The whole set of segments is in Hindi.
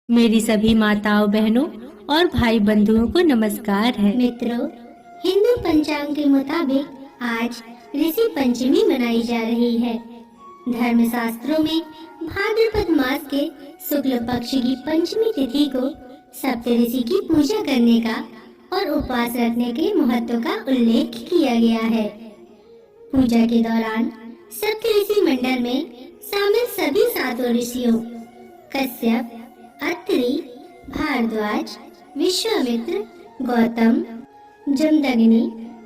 मेरी सभी माताओं बहनों और भाई बंधुओं को नमस्कार है। मित्रों, हिंदू पंचांग के मुताबिक आज ऋषि पंचमी मनाई जा रही है। धर्म शास्त्रों में भाद्रपद मास के शुक्ल पक्ष की पंचमी तिथि को सप्तऋषि की पूजा करने का और उपवास रखने के महत्व का उल्लेख किया गया है। पूजा के दौरान सप्तऋषि मंडल में शामिल सभी सातों ऋषियों कश्यप, अत्रि, भारद्वाज, विश्वामित्र, गौतम, जमदग्नि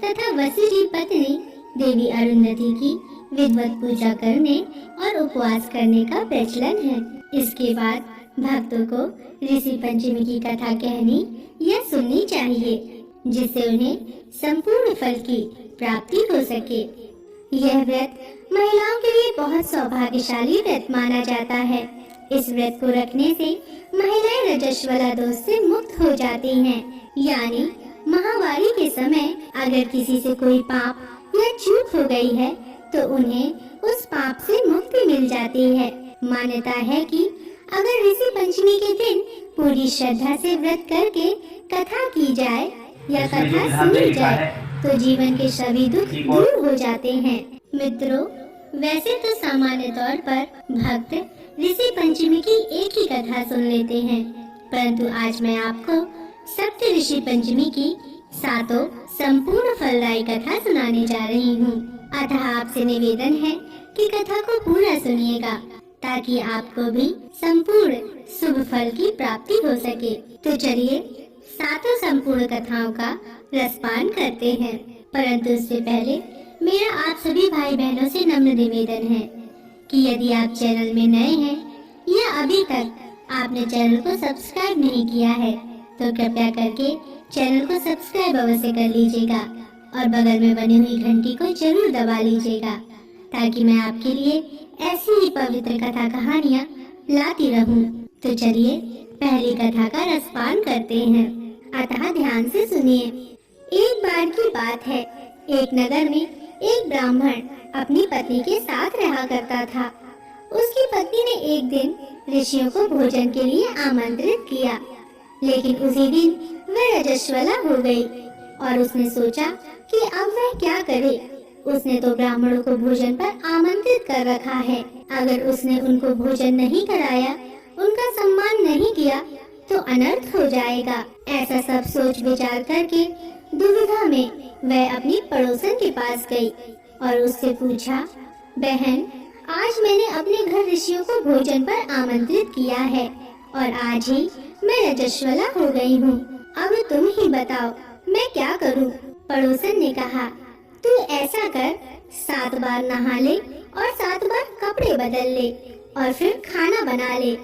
तथा वशिष्ठ की पत्नी देवी अरुंधति की विधिवत पूजा करने और उपवास करने का प्रचलन है। इसके बाद भक्तों को ऋषि पंचमी की कथा कहनी या सुननी चाहिए, जिससे उन्हें संपूर्ण फल की प्राप्ति हो सके। यह व्रत महिलाओं के लिए बहुत सौभाग्यशाली व्रत माना जाता है। इस व्रत को रखने से महिलाएं रजस्वला दोष से मुक्त हो जाती हैं, यानी माहवारी के समय अगर किसी से कोई पाप या चूक हो गई है तो उन्हें उस पाप से मुक्ति मिल जाती है। मान्यता है कि अगर ऋषि पंचमी के दिन पूरी श्रद्धा से व्रत करके कथा की जाए या कथा सुनी जाए तो जीवन के सभी दुख दूर हो जाते हैं। मित्रों, वैसे तो सामान्य तौर पर भक्त ऋषि पंचमी की एक ही कथा सुन लेते हैं, परंतु आज मैं आपको सप्त ऋषि पंचमी की सातों संपूर्ण फलदायी कथा सुनाने जा रही हूँ। अतः आपसे निवेदन है कि कथा को पूरा सुनिएगा ताकि आपको भी संपूर्ण शुभ फल की प्राप्ति हो सके। तो चलिए सातों संपूर्ण कथाओं का रसपान करते हैं, परंतु उससे पहले मेरा आप सभी भाई बहनों से नम्र निवेदन है कि यदि आप चैनल में नए हैं या अभी तक आपने चैनल को सब्सक्राइब नहीं किया है तो कृपया करके चैनल को सब्सक्राइब अवश्य कर लीजिएगा और बगल में बनी हुई घंटी को जरूर दबा लीजिएगा ताकि मैं आपके लिए ऐसी ही पवित्र कथा कहानियाँ लाती रहूं। तो चलिए पहली कथा का रसपान करते हैं, अतः ध्यान से सुनिए। एक बार की बात है, एक नगर में एक ब्राह्मण अपनी पत्नी के साथ रहा करता था। उसकी पत्नी ने एक दिन ऋषियों को भोजन के लिए आमंत्रित किया, लेकिन उसी दिन वह रजस्वला हो गई और उसने सोचा कि अब वह क्या करे। उसने तो ब्राह्मणों को भोजन पर आमंत्रित कर रखा है, अगर उसने उनको भोजन नहीं कराया, उनका सम्मान नहीं किया तो अनर्थ हो जाएगा। ऐसा सब सोच विचार करके दुविधा में वह अपनी पड़ोसन के पास गई और उससे पूछा, बहन, आज मैंने अपने घर ऋषियों को भोजन पर आमंत्रित किया है और आज ही मैं रजस्वला हो गई हूँ। अब तुम ही बताओ मैं क्या करूँ? पड़ोसन ने कहा, तू ऐसा कर, 7 बार नहा ले और 7 बार कपड़े बदल ले और फिर खाना बना ले।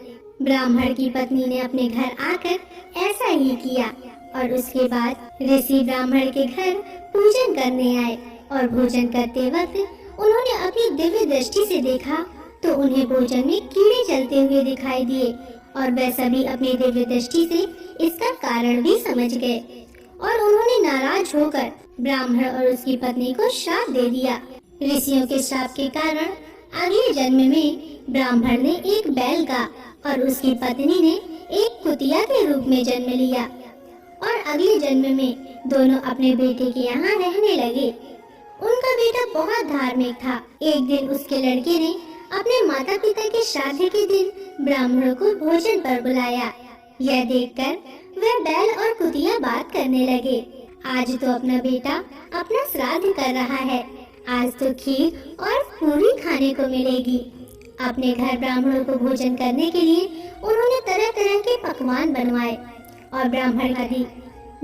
ब्राह्मण की पत्नी ने अपने घर आकर ऐसा ही किया और उसके बाद ऋषि ब्राह्मण के घर पूजन करने आए और भोजन करते वक्त उन्होंने अपनी दिव्य दृष्टि से देखा तो उन्हें भोजन में कीड़े चलते हुए दिखाई दिए और वह सभी अपनी दिव्य दृष्टि से इसका कारण भी समझ गए और उन्होंने नाराज होकर ब्राह्मण और उसकी पत्नी को श्राप दे दिया। ऋषियों के श्राप के कारण अगले जन्म में ब्राह्मण ने एक बैल का और उसकी पत्नी ने एक कुतिया के रूप में जन्म लिया और अगले जन्म में दोनों अपने बेटे के यहाँ रहने लगे। उनका बेटा बहुत धार्मिक था। एक दिन उसके लड़के ने अपने माता पिता के श्राद्ध के दिन ब्राह्मणों को भोजन पर बुलाया। यह देखकर वह बैल और कुतिया बात करने लगे, आज तो अपना बेटा अपना श्राद्ध कर रहा है, आज तो खीर और पूरी खाने को मिलेगी। अपने घर ब्राह्मणों को भोजन करने के लिए उन्होंने तरह तरह के पकवान बनवाए और ब्राह्मण का दी।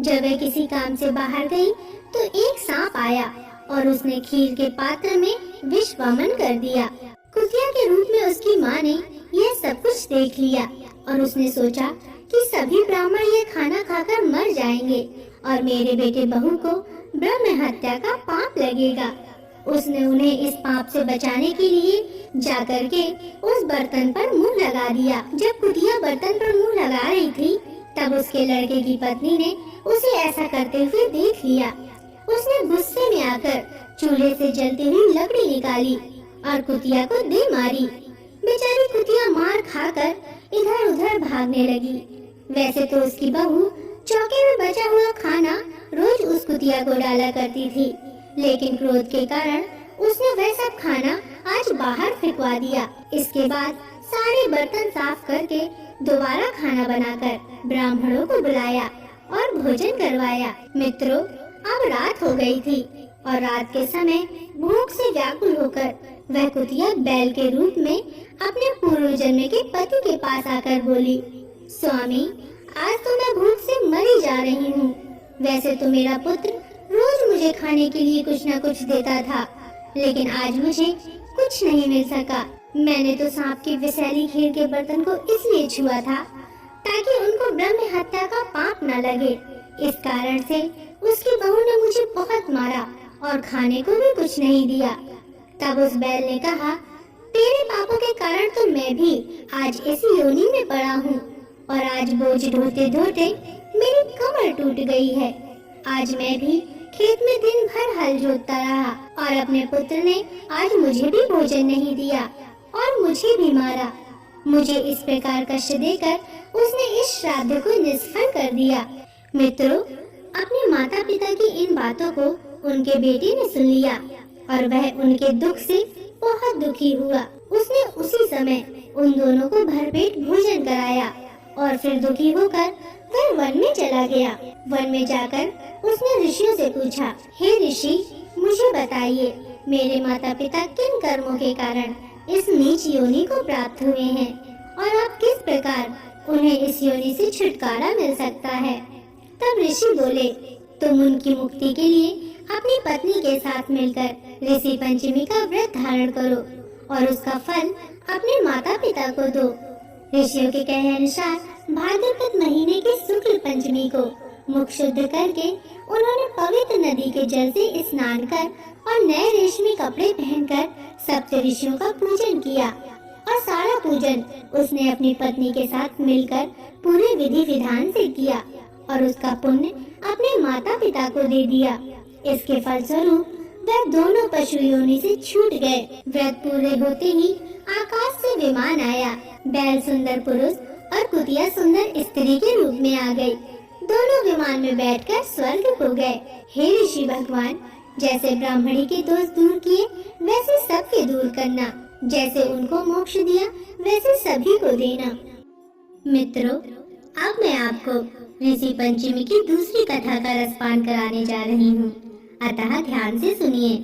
जब वह किसी काम से बाहर गई तो एक सांप आया और उसने खीर के पात्र में विष वमन कर दिया। कुतिया के रूप में उसकी माँ ने यह सब कुछ देख लिया और उसने सोचा कि सभी ब्राह्मण ये खाना खाकर मर जाएंगे और मेरे बेटे बहू को ब्रह्म हत्या का पाप लगेगा। उसने उन्हें इस पाप से बचाने के लिए जाकर के उस बर्तन पर मुंह लगा दिया। जब कुतिया बर्तन पर मुंह लगा रही थी तब उसके लड़के की पत्नी ने उसे ऐसा करते हुए देख लिया। उसने गुस्से में आकर चूल्हे से जलती हुई लकड़ी निकाली और कुतिया को दे मारी। बेचारी कुतिया मार खाकर इधर उधर भागने लगी। वैसे तो उसकी बहू चौके में बचा हुआ खाना रोज उस कुतिया को डाला करती थी, लेकिन क्रोध के कारण उसने वह सब खाना आज बाहर फेंकवा दिया। इसके बाद सारे बर्तन साफ करके दोबारा खाना बनाकर ब्राह्मणों को बुलाया और भोजन करवाया। मित्रों, अब रात हो गई थी और रात के समय भूख से व्याकुल होकर वह कुतिया बैल के रूप में अपने पूर्व जन्म के पति के पास आकर बोली, स्वामी, आज तो मैं भूख से मरी जा रही हूँ। वैसे तो मेरा पुत्र रोज मुझे खाने के लिए कुछ न कुछ देता था, लेकिन आज मुझे कुछ नहीं मिल सका। मैंने तो सांप की विषैली खीर के बर्तन को इसलिए छुआ था ताकि उनको ब्रह्म हत्या का पाप न लगे। इस कारण से उसकी बहू ने मुझे बहुत मारा और खाने को भी कुछ नहीं दिया। तब उस बैल ने कहा, तेरे पापों के कारण तो मैं भी आज इसी योनि में पड़ा हूँ और आज बोझ ढोते ढोते मेरी कमर टूट गई है। आज मैं भी खेत में दिन भर हल जोतता रहा और अपने पुत्र ने आज मुझे भी भोजन नहीं दिया और मुझे भी मारा। मुझे इस प्रकार कष्ट देकर उसने इस श्राद्ध को निष्फल कर दिया। मित्रों, अपने माता पिता की इन बातों को उनके बेटे ने सुन लिया और वह उनके दुख से बहुत दुखी हुआ। उसने उसी समय उन दोनों को भरपेट भोजन कराया और फिर दुखी होकर वह वन में चला गया। वन में जाकर उसने ऋषियों से पूछा, हे ऋषि, मुझे बताइए, मेरे माता पिता किन कर्मों के कारण इस नीच योनि को प्राप्त हुए हैं और आप किस प्रकार उन्हें इस योनि से छुटकारा मिल सकता है। तब ऋषि बोले, तुम उनकी मुक्ति के लिए अपनी पत्नी के साथ मिलकर ऋषि पंचमी का व्रत धारण करो और उसका फल अपने माता पिता को दो। ऋषियों के कहे अनुसार भाद्रपद महीने के शुक्ल पंचमी को मुख शुद्ध करके उन्होंने पवित्र नदी के जल से स्नान कर और नए रेशमी कपड़े पहनकर सप्त ऋषियों का पूजन किया और सारा पूजन उसने अपनी पत्नी के साथ मिलकर पूरे विधि विधान से किया और उसका पुण्य अपने माता पिता को दे दिया। इसके फलस्वरूप वह दोनों पशु योनि से छूट गए। व्रत पूरे होते ही आकाश से विमान आया। बैल सुंदर पुरुष और कुतिया सुंदर स्त्री के रूप में आ गई। दोनों विमान में बैठकर स्वर्ग को गए। हे ऋषि भगवान, जैसे ब्राह्मणी के दोष दूर किए वैसे सबके दूर करना, जैसे उनको मोक्ष दिया वैसे सभी को देना। मित्रों, अब मैं आपको ऋषि पंचमी की दूसरी कथा का रसपान कराने जा रही हूँ, अतः ध्यान से सुनिए।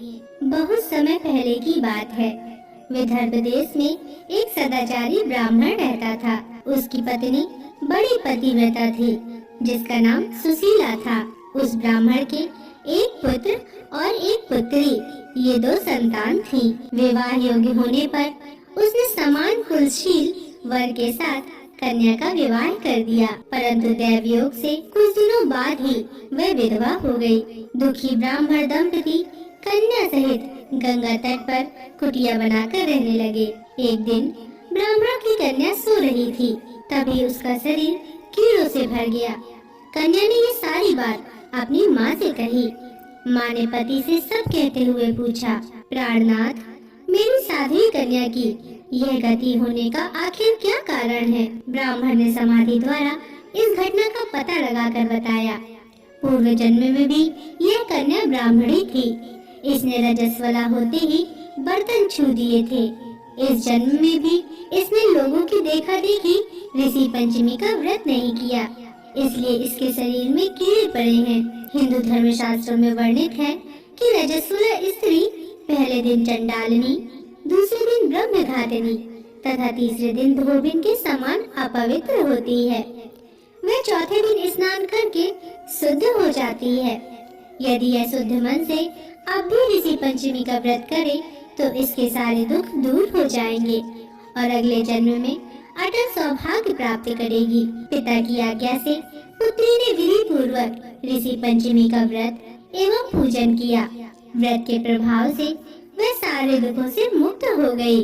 बहुत समय पहले की बात है। विदर्भ देश में एक सदाचारी ब्राह्मण रहता था। उसकी पत्नी बड़ी पतिव्रता थी, जिसका नाम सुशीला था। उस ब्राह्मण के एक पुत्र और एक पुत्री, ये दो संतान थी। विवाह योग्य होने पर उसने समान कुलशील वर के साथ कन्या का विवाह कर दिया, परंतु दैव योग से कुछ दिनों बाद ही वह विधवा हो गई। दुखी ब्राह्मण दंपति कन्या सहित गंगा तट पर कुटिया बनाकर रहने लगे। एक दिन ब्राह्मण की कन्या सो रही थी, तभी उसका शरीर कीड़ों से भर गया। कन्या ने ये सारी बात अपनी माँ से कही। माँ ने पति से सब कहते हुए पूछा, प्राणनाथ, मेरी साध्वी कन्या की यह गति होने का आखिर क्या कारण है। ब्राह्मण ने समाधि द्वारा इस घटना का पता लगाकर बताया। पूर्व जन्म में भी यह कन्या ब्राह्मणी थी। इसने रजस्वला होते ही बर्तन छू दिए थे। इस जन्म में भी इसने लोगों की देखा देखी ऋषि पंचमी का व्रत नहीं किया, इसलिए इसके शरीर में कीड़े पड़े हैं। हिंदू धर्म शास्त्रों में वर्णित है कि रजस्वला स्त्री पहले दिन चंडालिनी, दूसरे दिन ब्रह्मघातिनी तथा तीसरे दिन धोबिन के समान अपवित्र होती है। वह चौथे दिन स्नान करके शुद्ध हो जाती है। यदि यह शुद्ध मन से अब भी ऋषि पंचमी का व्रत करे तो इसके सारे दुख दूर हो जाएंगे और अगले जन्म में अटल सौभाग्य प्राप्त करेगी। पिता की आज्ञा से पुत्री ने विधि पूर्वक ऋषि पंचमी का व्रत एवं पूजन किया। व्रत के प्रभाव से वह सारे दुखों से मुक्त हो गई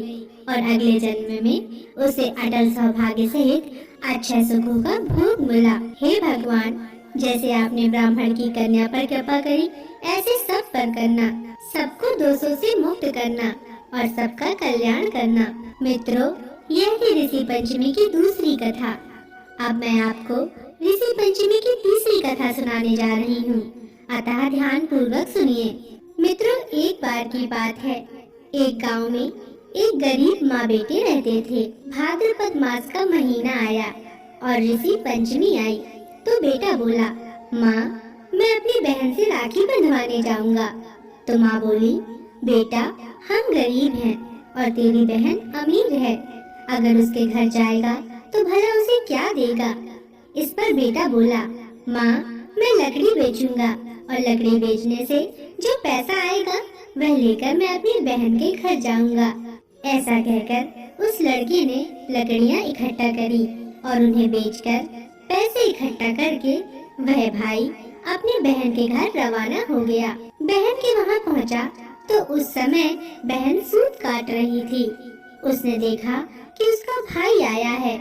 और अगले जन्म में उसे अटल सौभाग्य सहित अच्छा सुखों का भोग मिला। हे भगवान, जैसे आपने ब्राह्मण की कन्या पर कृपा करी, ऐसे सब पर करना, सबको दोषों से मुक्त करना और सबका कल्याण करना। मित्रों, यह थी ऋषि पंचमी की दूसरी कथा। अब मैं आपको ऋषि पंचमी की तीसरी कथा सुनाने जा रही हूँ, अतः ध्यान पूर्वक सुनिए। मित्रों, एक बार की बात है, एक गांव में एक गरीब माँ बेटे रहते थे। भाद्रपद मास का महीना आया और ऋषि पंचमी आई तो बेटा बोला, माँ मैं अपनी बहन से राखी बंधवाने जाऊंगा। तो माँ बोली, बेटा हम गरीब हैं और तेरी बहन अमीर है, अगर उसके घर जाएगा तो भला उसे क्या देगा। इस पर बेटा बोला, माँ मैं लकड़ी बेचूंगा और लकड़ी बेचने से जो पैसा आएगा वह लेकर मैं अपनी बहन के घर जाऊंगा। ऐसा कहकर उस लड़के ने लकड़ियाँ इकट्ठा करी और उन्हें बेचकर पैसे इकट्ठा करके वह भाई अपनी बहन के घर रवाना हो गया। बहन के वहाँ पहुँचा तो उस समय बहन सूत काट रही थी। उसने देखा कि उसका भाई आया है,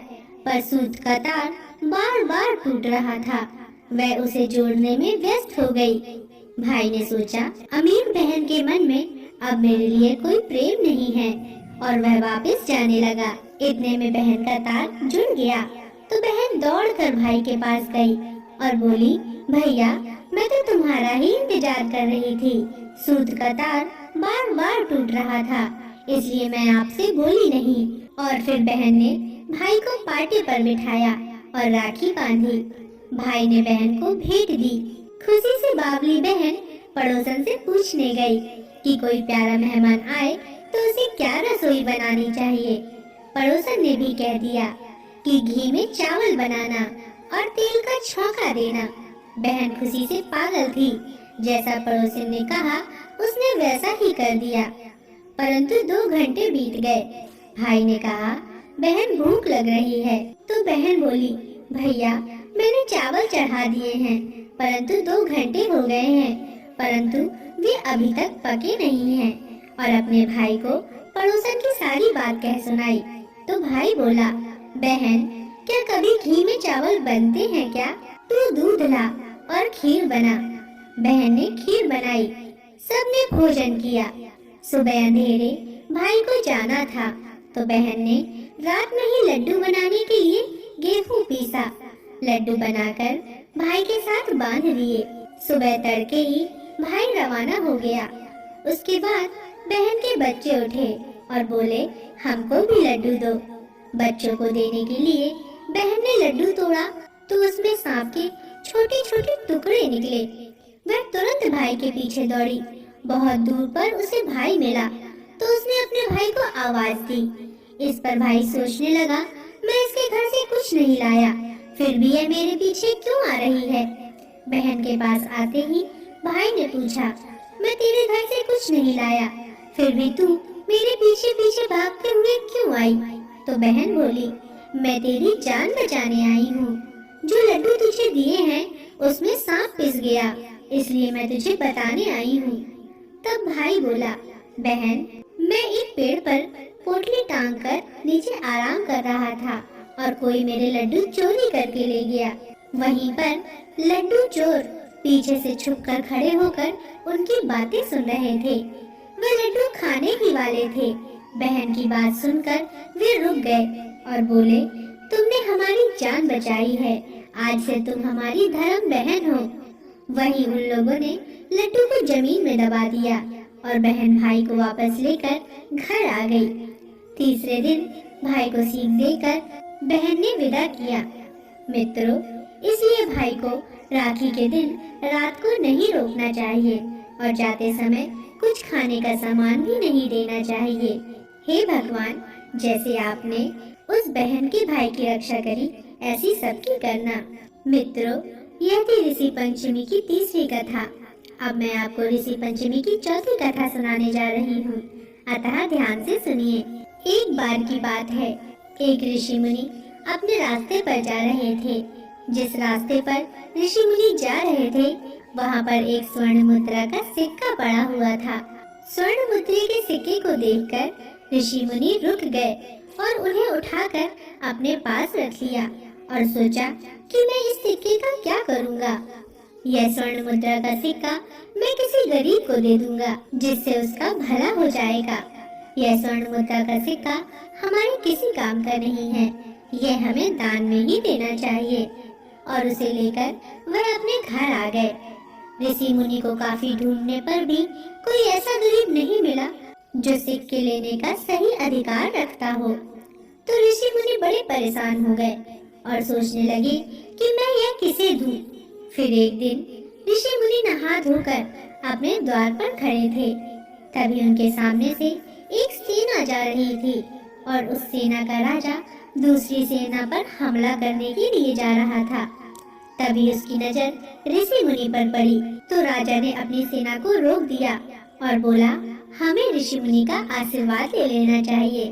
पर सूत का तार बार बार टूट रहा था। वह उसे जोड़ने में व्यस्त हो गई। भाई ने सोचा, अमीर बहन के मन में अब मेरे लिए कोई प्रेम नहीं है, और वह वापस जाने लगा। इतने में बहन का तार जुड़ गया तो बहन दौड़कर भाई के पास गई और बोली, भैया मैं तो तुम्हारा ही इंतजार कर रही थी। सूत का तार बार बार टूट रहा था, इसलिए मैं आपसे बोली नहीं। और फिर बहन ने भाई को पाटे पर बिठाया और राखी बांधी। भाई ने बहन को भेंट दी। खुशी से बावली बहन पड़ोसन से पूछने गई कि कोई प्यारा मेहमान आए तो उसे क्या रसोई बनानी चाहिए। पड़ोसन ने भी कह दिया कि घी में चावल बनाना और तेल का छौंका देना। बहन खुशी से पागल थी। जैसा पड़ोसन ने कहा उसने वैसा ही कर दिया। परंतु 2 घंटे बीत गए। भाई ने कहा, बहन भूख लग रही है। तो बहन बोली, भैया मैंने चावल चढ़ा दिए हैं, परंतु 2 घंटे हो गए हैं, परंतु वे अभी तक पके नहीं हैं। और अपने भाई को पड़ोसन की सारी बात कह सुनाई। तो भाई बोला, बहन क्या कभी घी में चावल बनते हैं क्या? तू दूध ला और खीर बना। बहन ने खीर बनाई। सबने भोजन किया। सुबह अंधेरे भाई को जाना था तो बहन ने रात में ही लड्डू बनाने के लिए गेहूं पीसा। लड्डू बनाकर भाई के साथ बांध दिए। सुबह तड़के ही भाई रवाना हो गया। उसके बाद बहन के बच्चे उठे और बोले, हमको भी लड्डू दो। बच्चों को देने के लिए बहन ने लड्डू तोड़ा तो उसमें सांप के छोटे छोटे टुकड़े निकले। वह तुरंत भाई के पीछे दौड़ी। बहुत दूर पर उसे भाई मिला तो उसने अपने भाई को आवाज दी। इस पर भाई सोचने लगा, मैं इसके घर से कुछ नहीं लाया, फिर भी यह मेरे पीछे क्यों आ रही है। बहन के पास आते ही भाई ने पूछा, मैं तेरे घर से कुछ नहीं लाया, फिर भी तू मेरे पीछे पीछे भागते हुए क्यों आई? तो बहन बोली, मैं तेरी जान बचाने आई हूँ। जो लड्डू तुझे दिए हैं उसमें सांप पिस गया, इसलिए मैं तुझे बताने आई हूँ। तब भाई बोला, बहन मैं एक पेड़ पर पोटली टांग कर नीचे आराम कर रहा था और कोई मेरे लड्डू चोरी करके ले गया। वहीं पर लड्डू चोर पीछे से छुपकर खड़े होकर उनकी बातें सुन रहे थे। वे लड्डू खाने ही वाले थे। बहन की बात सुनकर वे रुक गए और बोले, तुमने हमारी जान बचाई है, आज से तुम हमारी धर्म बहन हो। वहीं उन लोगों ने लड्डू को जमीन में दबा दिया और बहन भाई को वापस लेकर घर आ गई। तीसरे दिन भाई को सीख देकर बहन ने विदा किया। मित्रों, इसलिए भाई को राखी के दिन रात को नहीं रोकना चाहिए और जाते समय कुछ खाने का सामान भी नहीं देना चाहिए। हे भगवान, जैसे आपने उस बहन के भाई की रक्षा करी, ऐसी सबकी करना। मित्रों, यह थी ऋषि पंचमी की तीसरी कथा। अब मैं आपको ऋषि पंचमी की चौथी कथा सुनाने जा रही हूँ, अतः ध्यान से सुनिए। एक बार की बात है, एक ऋषि मुनि अपने रास्ते पर जा रहे थे। जिस रास्ते पर ऋषि मुनि जा रहे थे वहाँ पर एक स्वर्ण मुद्रा का सिक्का पड़ा हुआ था। स्वर्ण मुद्रे के सिक्के को देखकर ऋषि मुनि रुक गए और उन्हें उठाकर अपने पास रख लिया और सोचा कि मैं इस सिक्के का क्या करूँगा। यह स्वर्ण मुद्रा का सिक्का मैं किसी गरीब को दे दूंगा, जिससे उसका भला हो जाएगा। यह स्वर्ण मुद्रा का सिक्का हमारे किसी काम का नहीं है, यह हमें दान में ही देना चाहिए। और उसे लेकर वह अपने घर आ गए। ऋषि मुनि को काफी ढूंढने पर भी कोई ऐसा गरीब नहीं मिला जो सिक्के लेने का सही अधिकार रखता हो। तो ऋषि मुनि बड़े परेशान हो गए और सोचने लगे कि मैं यह किसे दूं। फिर एक दिन ऋषि मुनि नहा धोकर अपने द्वार पर खड़े थे। तभी उनके सामने से एक सेना जा रही थी और उस सेना का राजा दूसरी सेना पर हमला करने के लिए जा रहा था। तभी उसकी नजर ऋषि मुनि पर पड़ी तो राजा ने अपनी सेना को रोक दिया और बोला, हमें ऋषि मुनि का आशीर्वाद ले लेना चाहिए।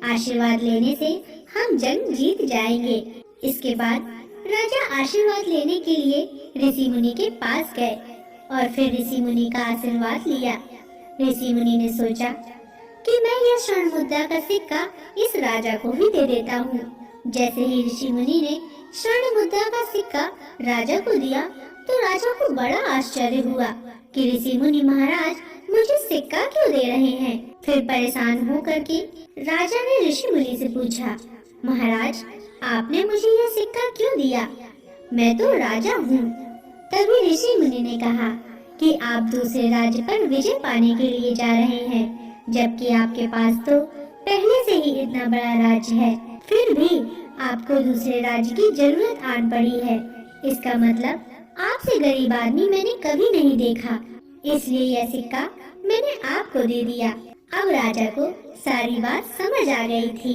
आशीर्वाद लेने से हम जंग जीत जाएंगे। इसके बाद राजा आशीर्वाद लेने के लिए ऋषि मुनि के पास गए और फिर ऋषि मुनि का आशीर्वाद लिया। ऋषि मुनि ने सोचा कि मैं यह स्वर्ण मुद्रा का सिक्का इस राजा को भी दे देता हूँ। जैसे ही ऋषि मुनि ने स्वर्ण मुद्रा का सिक्का राजा को दिया तो राजा को बड़ा आश्चर्य हुआ कि ऋषि मुनि महाराज मुझे सिक्का क्यों दे रहे हैं। फिर परेशान होकर के राजा ने ऋषि मुनि से पूछा, महाराज आपने मुझे यह सिक्का क्यों दिया? मैं तो राजा हूँ। तभी ऋषि मुनि ने कहा कि आप दूसरे राज्य पर विजय पाने के लिए जा रहे हैं, जबकि आपके पास तो पहले से ही इतना बड़ा राज्य है, फिर भी आपको दूसरे राज्य की जरूरत आन पड़ी है। इसका मतलब आपसे गरीब आदमी मैंने कभी नहीं देखा, इसलिए यह सिक्का मैंने आपको दे दिया। अब राजा को सारी बात समझ आ गई थी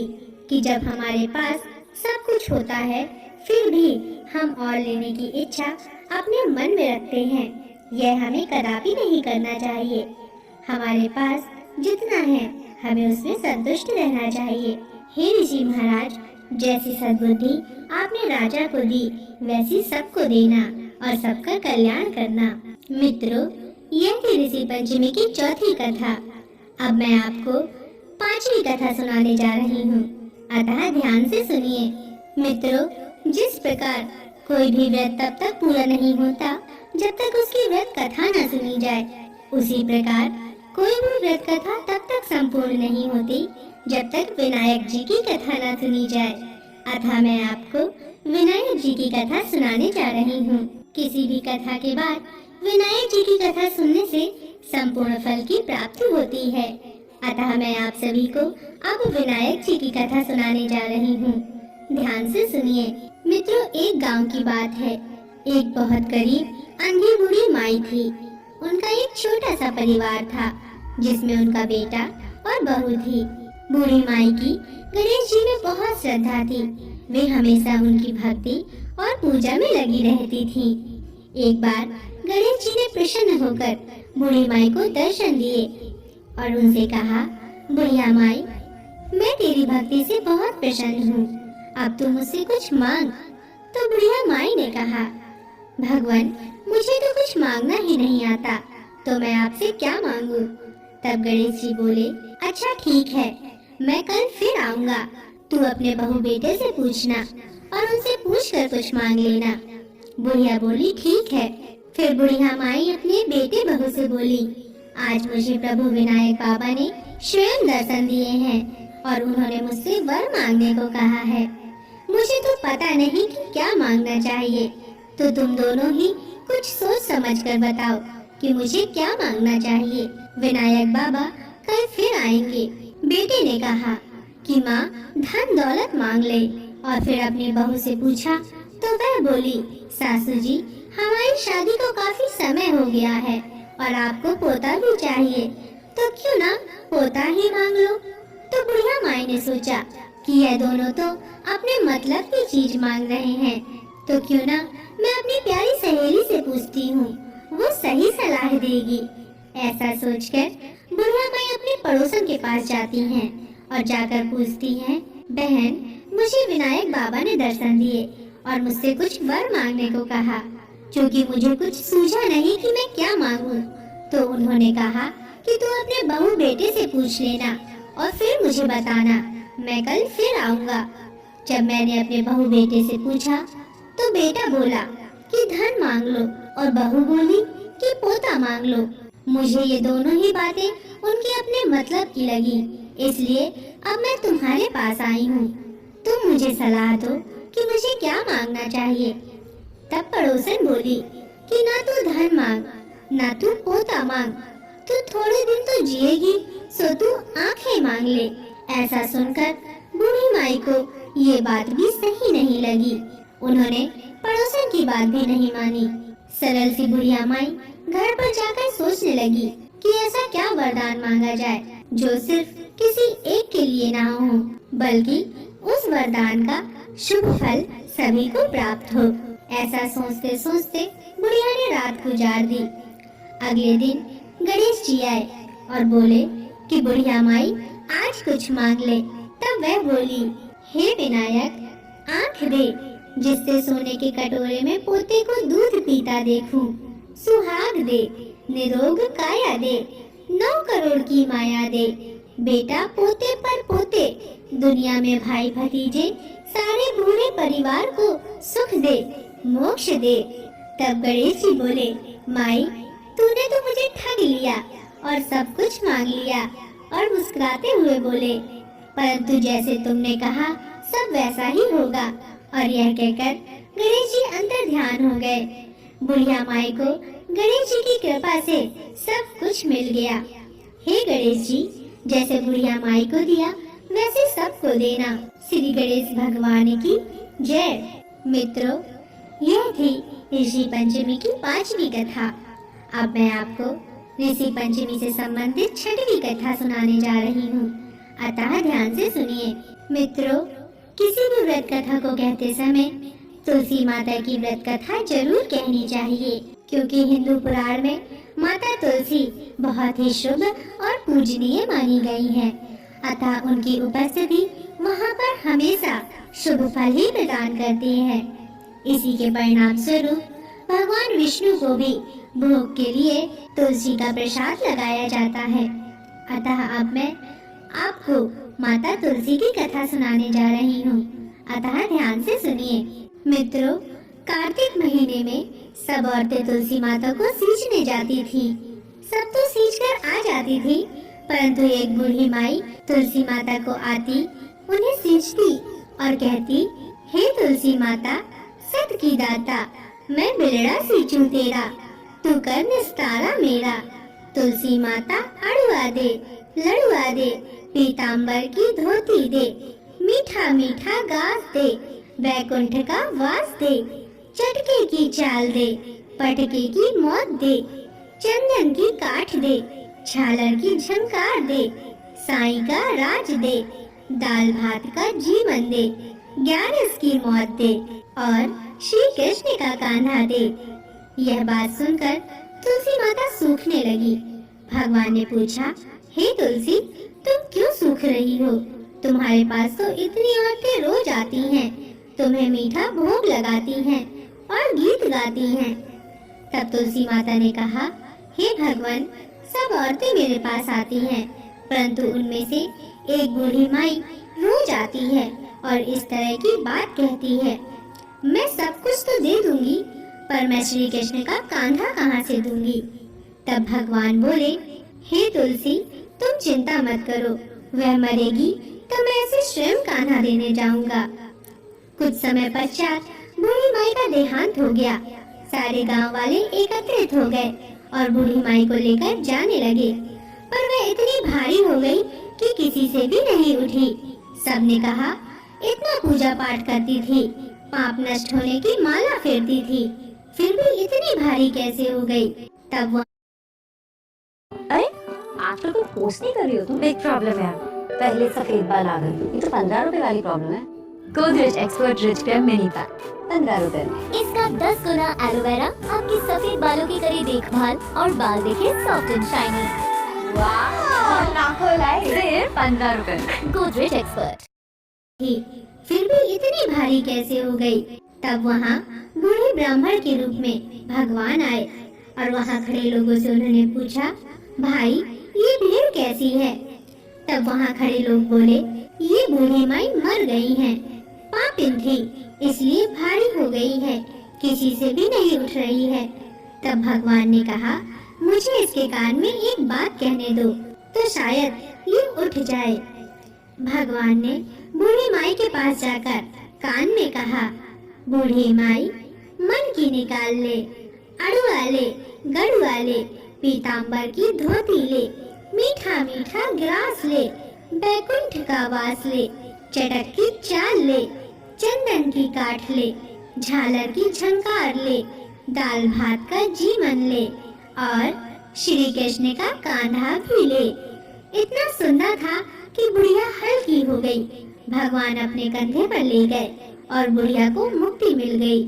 कि जब हमारे पास सब कुछ होता है फिर भी हम और लेने की इच्छा अपने मन में रखते हैं, यह हमें कदापि नहीं करना चाहिए। हमारे पास जितना है हमें उसमें संतुष्ट रहना चाहिए। हे ऋषि महाराज, जैसी सद्बुद्धि आपने राजा को दी वैसी सबको देना और सबका कल्याण करना। मित्रों, यह थी ऋषि पंचमी की चौथी कथा। अब मैं आपको पांचवी कथा सुनाने जा रही हूँ, अतः ध्यान से सुनिए। मित्रों, जिस प्रकार कोई भी व्रत तब तक पूरा नहीं होता जब तक उसकी व्रत कथा न सुनी जाए, उसी प्रकार कोई भी व्रत कथा तब तक संपूर्ण नहीं होती जब तक विनायक जी की कथा न सुनी जाए। अतः मैं आपको विनायक जी की कथा सुनाने जा रही हूँ। किसी भी कथा के बाद विनायक जी की कथा सुनने से संपूर्ण फल की प्राप्ति होती है। अतः मैं आप सभी को अब विनायक जी की कथा सुनाने जा रही हूँ। ध्यान से सुनिए। मित्रों, एक गांव की बात है। एक बहुत गरीब अंधी बूढ़ी माई थी। उनका एक छोटा सा परिवार था जिसमें उनका बेटा और बहू थी। बूढ़ी माई की गणेश जी में बहुत श्रद्धा थी। वे हमेशा उनकी भक्ति और पूजा में लगी रहती थी। एक बार गणेश जी ने प्रसन्न होकर बूढ़ी माई को दर्शन दिए और उनसे कहा, बुढ़िया माई, मैं तेरी भक्ति से बहुत प्रसन्न हूँ, अब तू मुझसे कुछ मांग। तो बुढ़िया माई ने कहा, भगवान, मुझे तो कुछ मांगना ही नहीं आता, तो मैं आपसे क्या मांगू? तब गणेश जी बोले, अच्छा ठीक है, मैं कल फिर आऊंगा। तू अपने बहू बेटे से पूछना और उनसे पूछकर कुछ मांग लेना। बुढ़िया बोली, ठीक है। फिर बुढ़िया माई अपने बेटे बहू से बोली, आज मुझे प्रभु विनायक बाबा ने स्वयं दर्शन दिए हैं और उन्होंने मुझसे वर मांगने को कहा है। मुझे तो पता नहीं कि क्या मांगना चाहिए, तो तुम दोनों ही कुछ सोच समझ कर बताओ कि मुझे क्या मांगना चाहिए। विनायक बाबा कल फिर आएंगे। बेटे ने कहा कि माँ धन दौलत मांग ले और फिर अपनी बहू से पूछा तो वह बोली, सासू जी, हमारी शादी को काफी समय हो गया है और आपको पोता भी चाहिए, तो क्यों ना पोता ही मांग लो। तो बुढ़िया माई ने सोचा कि यह दोनों तो अपने मतलब की चीज मांग रहे हैं, तो क्यों ना मैं अपनी प्यारी सहेली से पूछती हूँ, वो सही सलाह देगी। ऐसा सोचकर बुढ़िया माई अपने पड़ोसन के पास जाती हैं और जाकर पूछती हैं, बहन, मुझे विनायक बाबा ने दर्शन दिए और मुझसे कुछ वर मांगने को कहा, क्योंकि मुझे कुछ सूझा नहीं कि मैं क्या मांगूं। तो उन्होंने कहा कि तू अपने बहू बेटे से पूछ लेना और फिर मुझे बताना, मैं कल फिर आऊंगा। जब मैंने अपने बहू बेटे से पूछा तो बेटा बोला कि धन मांग लो और बहू बोली कि पोता मांग लो। मुझे ये दोनों ही बातें उनके अपने मतलब की लगी, इसलिए अब मैं तुम्हारे पास आई हूँ। तुम मुझे सलाह दो कि मुझे क्या मांगना चाहिए। तब पड़ोसन बोली कि ना तू धन मांग, ना तू पोता मांग, तू थोड़े दिन तो जिएगी, सो तू आंखें मांग ले। ऐसा सुनकर बूढ़ी माई को ये बात भी सही नहीं लगी। उन्होंने पड़ोसन की बात भी नहीं मानी। सरल सी बुढ़िया माई घर पर जाकर सोचने लगी कि ऐसा क्या वरदान मांगा जाए जो सिर्फ किसी एक के लिए ना हो, बल्कि उस वरदान का शुभ फल सभी को प्राप्त हो। ऐसा सोचते सोचते बुढ़िया ने रात गुजार दी। अगले दिन गणेश जी आए और बोले कि बुढ़िया माई आज कुछ मांग ले। तब वह बोली, हे विनायक, आंख दे जिससे सोने के कटोरे में पोते को दूध पीता देखूं। सुहाग दे, निरोग काया दे, 9 करोड़ की माया दे। बेटा पोते पर पोते, दुनिया में भाई भतीजे, सारे पूरे परिवार को सुख दे, मोक्ष दे। तब गणेश जी बोले, माई तूने तो मुझे ठग लिया और सब कुछ मांग लिया। और मुस्कुराते हुए बोले, परंतु जैसे तुमने कहा सब वैसा ही होगा। और यह कहकर गणेश जी अंतर ध्यान हो गए। बुढ़िया माई को गणेश जी की कृपा से सब कुछ मिल गया। हे गणेश जी, जैसे बुढ़िया माई को दिया वैसे सबको देना। श्री गणेश भगवान की जय। मित्रों, यह थी ऋषि पंचमी की 5वीं कथा। अब मैं आपको ऋषि पंचमी से संबंधित 6वीं कथा सुनाने जा रही हूँ, अतः ध्यान से सुनिए। मित्रों, किसी भी व्रत कथा को कहते समय तुलसी माता की व्रत कथा जरूर कहनी चाहिए, क्योंकि हिंदू पुराण में माता तुलसी बहुत ही शुभ और पूजनीय मानी गई है। अतः उनकी उपस्थिति वहाँ पर हमेशा शुभ फल ही प्रदान करती है। इसी के परिणाम स्वरूप भगवान विष्णु को भी भोग के लिए तुलसी का प्रसाद लगाया जाता है। अतः अब मैं आपको माता तुलसी की कथा सुनाने जा रही हूँ, अतः ध्यान से सुनिए। मित्रों, कार्तिक महीने में सब औरतें तुलसी माता को सींचने जाती थी। सब तो सींच कर आ जाती थी, परंतु एक बूढ़ी माई तुलसी माता को आती, उन्हें सींचती और कहती, हे तुलसी माता, सत की दाता, मैं बिलड़ा सींचूं तेरा, तू कर निस्तारा मेरा। तुलसी माता अड़ुआ दे, लड़ुआ दे, पीताम्बर की धोती दे, मीठा मीठा गास दे, वैकुंठ का वास दे, चटके की चाल दे, पटके की मौत दे, चंदन की काठ दे, झालर की झंकार दे, साईं का राज दे, दाल भात का जीवन दे, 11 की मौत दे और श्री कृष्ण का कान्हा दे। यह बात सुनकर तुलसी माता सूखने लगी। भगवान ने पूछा, हे तुलसी, तुम क्यों सूख रही हो? तुम्हारे पास तो इतनी औरतें रोज आती हैं, तुम्हें मीठा भोग लगाती हैं और गीत गाती हैं। तब तुलसी माता ने कहा, हे भगवान, सब औरतें मेरे पास आती हैं, परंतु उनमें से एक बूढ़ी माई रोज आती है और इस तरह की बात कहती है। मैं सब कुछ तो दे दूंगी, पर मैं श्री कृष्ण का कांधा कहाँ से दूंगी? तब भगवान बोले, हे तुलसी, तुम चिंता मत करो, वह मरेगी तो मैं इसे स्वयं कान्हा देने जाऊंगा। कुछ समय पश्चात बूढ़ी माई का देहांत हो गया। सारे गांव वाले एकत्रित हो गए और बूढ़ी माई को लेकर जाने लगे, पर वह इतनी भारी हो गई कि किसी से भी नहीं उठी। सबने कहा, इतना पूजा पाठ करती थी, पाप नष्ट होने की माला फेरती थी, फिर भी इतनी भारी कैसे हो गई? तब अरे आजकल कोई पोस्ट नहीं कर रही हो तुम? बिग प्रॉब्लम है, पहले सफेद बाल आ गए। ये तो 15 रुपए वाली प्रॉब्लम है। Godrej expert rich care mini pack 15 रुपए में। इसका 10 गुना एलोवेरा आपकी सफेद बालों की करे देखभाल और बाल देखे सॉफ्ट एंड शाइनी। वाह, नाखो लाइक सिर्फ 15 रुपए में। गोदरेज एक्सपर्ट। फिर भी इतनी भारी कैसे हो गई? तब वहाँ बूढ़े ब्राह्मण के रूप में भगवान आए और वहाँ खड़े लोगों से उन्होंने पूछा, भाई ये भीड़ कैसी है? तब वहाँ खड़े लोग बोले, ये बूढ़ी माई मर गई हैं, पापिन थी, इसलिए भारी हो गई है, किसी से भी नहीं उठ रही है। तब भगवान ने कहा, मुझे इसके कान में एक बात कहने दो, तो शायद ये उठ जाए। भगवान ने बूढ़ी माई के पास जाकर कान में कहा, बूढ़ी माई मन की निकाल ले, अड़ुआ ले, गड़ुआ ले, पीताम्बर की धोती ले, मीठा मीठा ग्रास ले, बैकुंठ का वास ले, चटक की चाल ले, चंदन की काठ ले, झालर की झंकार ले, दाल भात का जीवन ले और श्री कृष्ण का कांधा भी ले। इतना सुंदर था कि बुढ़िया हल्की हो गई। भगवान अपने कंधे पर ले गए और बुढ़िया को मुक्ति मिल गई।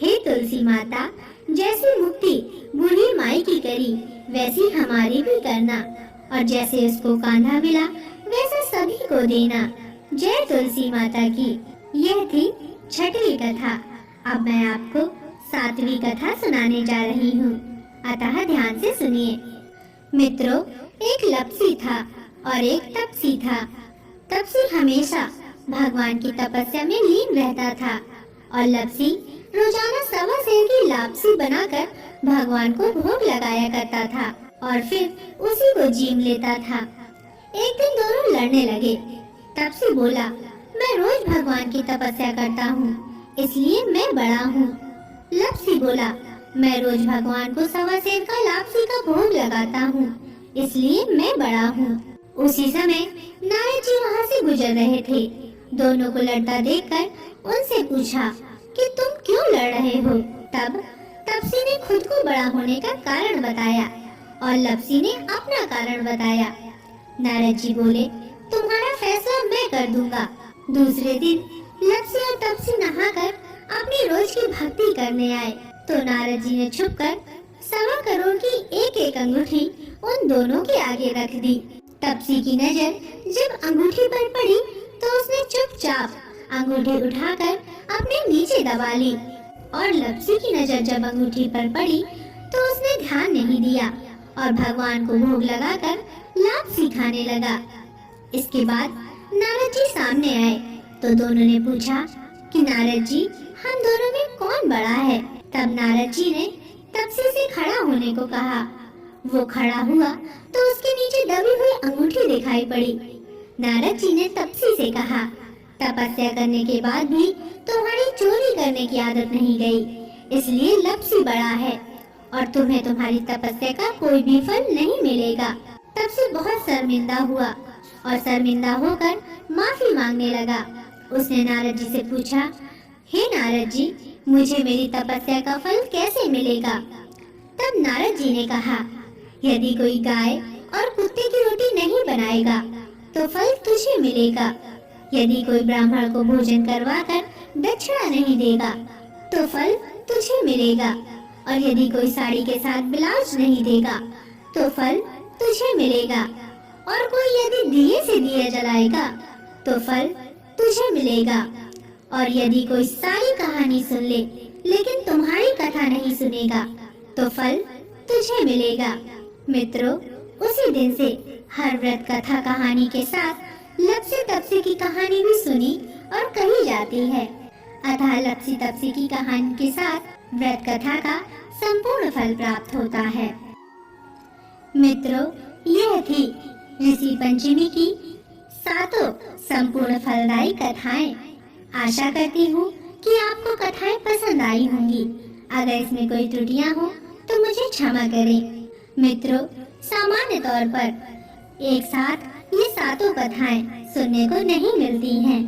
हे तुलसी माता, जैसी मुक्ति बूढ़ी माई की करी वैसी हमारी भी करना, और जैसे उसको कांधा मिला वैसा सभी को देना। जय तुलसी माता की। यह थी 6वीं कथा। अब मैं आपको 7वीं कथा सुनाने जा रही हूँ, अतः ध्यान से सुनिए। मित्रों, एक लप्सी था और एक तपसी था। तपसी हमेशा भगवान की तपस्या में लीन रहता था और लप्सी रोजाना 1.25 सेर की लापसी बनाकर भगवान को भोग लगाया करता था और फिर उसी को जीम लेता था। एक दिन दोनों लड़ने लगे। तपसी बोला, मैं रोज भगवान की तपस्या करता हूँ, इसलिए मैं बड़ा हूँ। लप्सी बोला, मैं रोज भगवान को 1.25 सेर का लापसी का भोग लगाता हूँ, इसलिए मैं बड़ा हूँ। उसी समय नारद जी वहाँ से गुजर रहे थे। दोनों को लड़ता देखकर उनसे पूछा कि तुम क्यों लड़ रहे हो। तब तपसी ने खुद को बड़ा होने का कारण बताया और लप्सी ने अपना कारण बताया। नारद जी बोले, तुम्हारा फैसला मैं कर दूंगा। दूसरे दिन लप्सी और तपसी नहाकर अपनी रोज की भक्ति करने आए तो नारद जी ने छुपकर 1.25 करोड़ की एक अंगूठी उन दोनों के आगे रख दी। तपसी की नजर जब अंगूठी पर पड़ी तो उसने चुपचाप अंगूठी उठाकर अपने नीचे दबा ली और लप्सी की नजर जब अंगूठी पर पड़ी तो उसने ध्यान नहीं दिया और भगवान को भोग लगाकर लापसी खाने लगा। इसके बाद नारद जी सामने आए तो दोनों ने पूछा कि नारद जी, हम दोनों में कौन बड़ा है। तब नारद जी ने तपसी से खड़ा होने को कहा। वो खड़ा हुआ तो उसके नीचे दबी हुई अंगूठी दिखाई पड़ी। नारद जी ने तपसी से कहा, तपस्या करने के बाद भी तुम्हारी चोरी करने की आदत नहीं गई, इसलिए लप्सी बड़ा है और तुम्हें तुम्हारी तपस्या का कोई भी फल नहीं मिलेगा। तपसी बहुत शर्मिंदा हुआ और शर्मिंदा होकर माफी मांगने लगा। उसने नारद जी से पूछा, हे नारद जी, मुझे मेरी तपस्या का फल कैसे मिलेगा। तब नारद जी ने कहा, यदि कोई गाय और कुत्ते की रोटी नहीं बनाएगा तो फल तुझे मिलेगा। यदि कोई ब्राह्मण को भोजन करवाकर दक्षिणा नहीं देगा तो फल तुझे मिलेगा, और यदि कोई साड़ी के साथ ब्लाउज नहीं देगा तो फल तुझे मिलेगा, और कोई यदि दिए से दिया जलाएगा तो फल तुझे मिलेगा, और यदि कोई सारी कहानी सुन ले लेकिन तुम्हारी कथा नहीं सुनेगा तो फल तुझे मिलेगा। मित्रों, उसी दिन से हर व्रत कथा कहानी के साथ लप्सी तपसी की कहानी भी सुनी और कही जाती है। अतः लप्सी तपसी की कहानी के साथ व्रत कथा का संपूर्ण फल प्राप्त होता है। मित्रों, यह थी ऋषि पंचमी की 7 संपूर्ण फलदायी कथाएं। आशा करती हूँ कि आपको कथाएं पसंद आई होंगी। अगर इसमें कोई त्रुटियां हो तो मुझे क्षमा करें। मित्रों, सामान्य तौर पर एक साथ ये 7 कथाएं सुनने को नहीं मिलती हैं।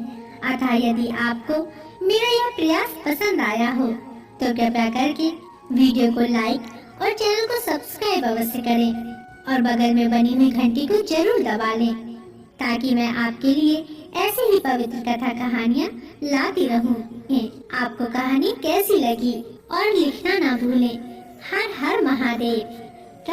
अतः यदि आपको मेरा यह प्रयास पसंद आया हो तो कृपया करके वीडियो को लाइक और चैनल को सब्सक्राइब अवश्य करें और बगल में बनी हुई घंटी को जरूर दबा लें, ताकि मैं आपके लिए ऐसे ही पवित्र कथा कहानियाँ लाती रहूं। आपको कहानी कैसी लगी और लिखना ना भूलें। हर हर महादेव।